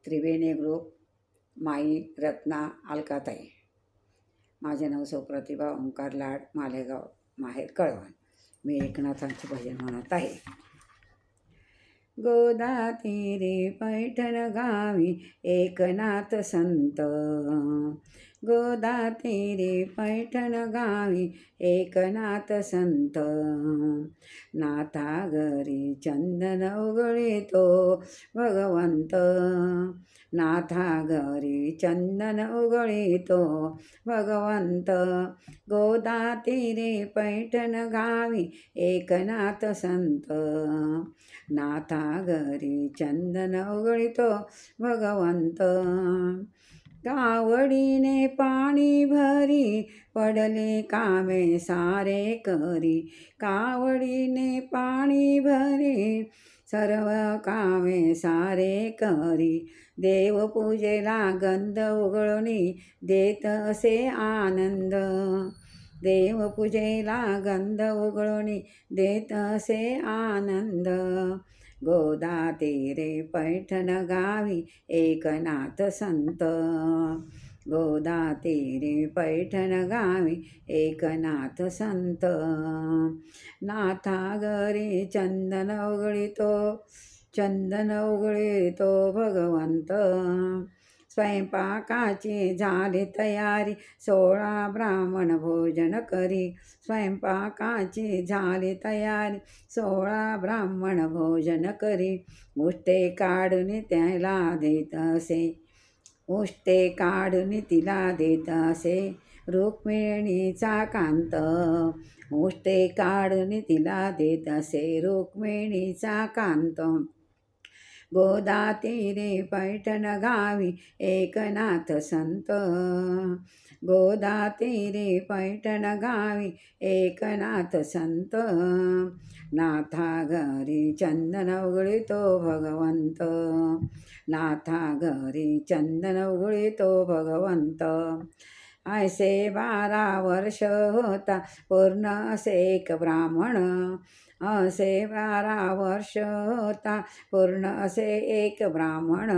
त्रिवेणी group, माई रत्ना अलकाताई. माझे नाव सौ प्रतिभा ओंकार लाड, मालेगाव, माहेर कळवण. मी एकनाथांचे भजन म्हणत आहे. गोदा तीरे पैठण गावी एकनाथ संत, गोदा तीरे पैठण गावी एकनाथ संत. नाथा घरी चंदन उघळीतो भगवंत, नाथा घरी चंदन उघळीतो भगवंत. गोदा तीरे पैठण गावी एकनाथ संत, नाथा घरी चंदन उघळीतो भगवंत. कावडीने पाणी भरी पडले कामे सारे करी, कावडीने पाणी भरी सर्व कामे सारे करी. देवपूजेला गंध उघळणी देत असे आनंद, देवपूजेला गंध उघळणी देत असे आनंद. गोदा तीरे पैठण गावी एकनाथ संत, गोदा तीरे पैठण गावी एकनाथ संत. नाथा घरी चंदन उघळीतो, चंदन उघळीतो भगवंत. स्वयंपाकाची झाली तयारी 16 ब्राह्मण भोजन करी, स्वयंपाकाची झाली तयारी 16 ब्राह्मण भोजन करी. उष्टे काढून त्याला देत असे, उष्टे काढून तिला देत असे रुक्मिणीचा कांत, उष्टे काढून तिला देत असे रुक्मिणीचा कांत. गोदा तीरे पैठण गावी एकनाथ संत, गोदा तीरे पैठण गावी एकनाथ संत. नाथा घरी चंदन उघळीतो भगवंत, नाथा घरी चंदन उघळीतो भगवंत. ऐसे 12 वर्ष होता पूर्ण असे एक ब्राह्मण, असे 12 वर्ष होता पूर्ण असे एक ब्राह्मण.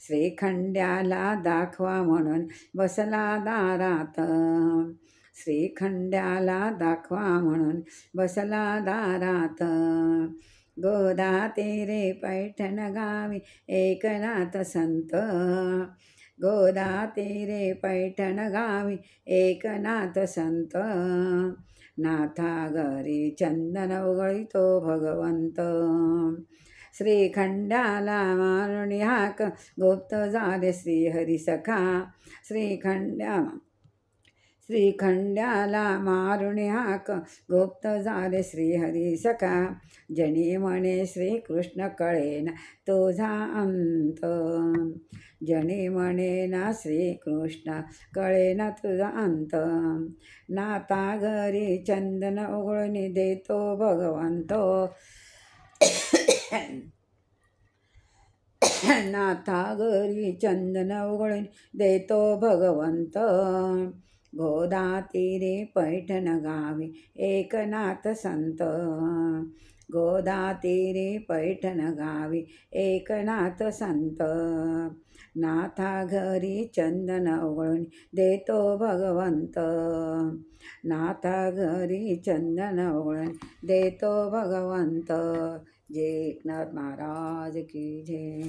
श्रीखंड्याला दाखवा म्हणून बसला दारात, श्रीखंड्याला दाखवा म्हणून बसला दारात. गोदा तीरे पैठण गावी एकनाथ संत, गोदा तीरे पैठण गावी एकनाथ संत. नाथा घरी चंदन उघळीतो भगवंत. श्रीखंड्याला मारून हाक गुप्त झाले श्रीहरी सखा, श्रीखंड्याला मारून हाक गुप्त झाले श्रीहरी सखा. जनी म्हणे श्रीकृष्ण कळेना तुझा अंत, जनी म्हणे ना श्रीकृष्ण कळेना तुझा अंत. नाथा घरी चंदन उघळून देतो भगवंत, नाथा घरी चंदन उघळून देतो भगवंत. गोदा तीरे पैठण गावी एकनाथ संत, गोदा तीरे पैठण गावी एकनाथ संत. नाथा घरी चंदन उघळून देतो भगवंत, नाथा घरी चंदन उघळून देतो भगवंत. जय एकनाथ महाराज की जय.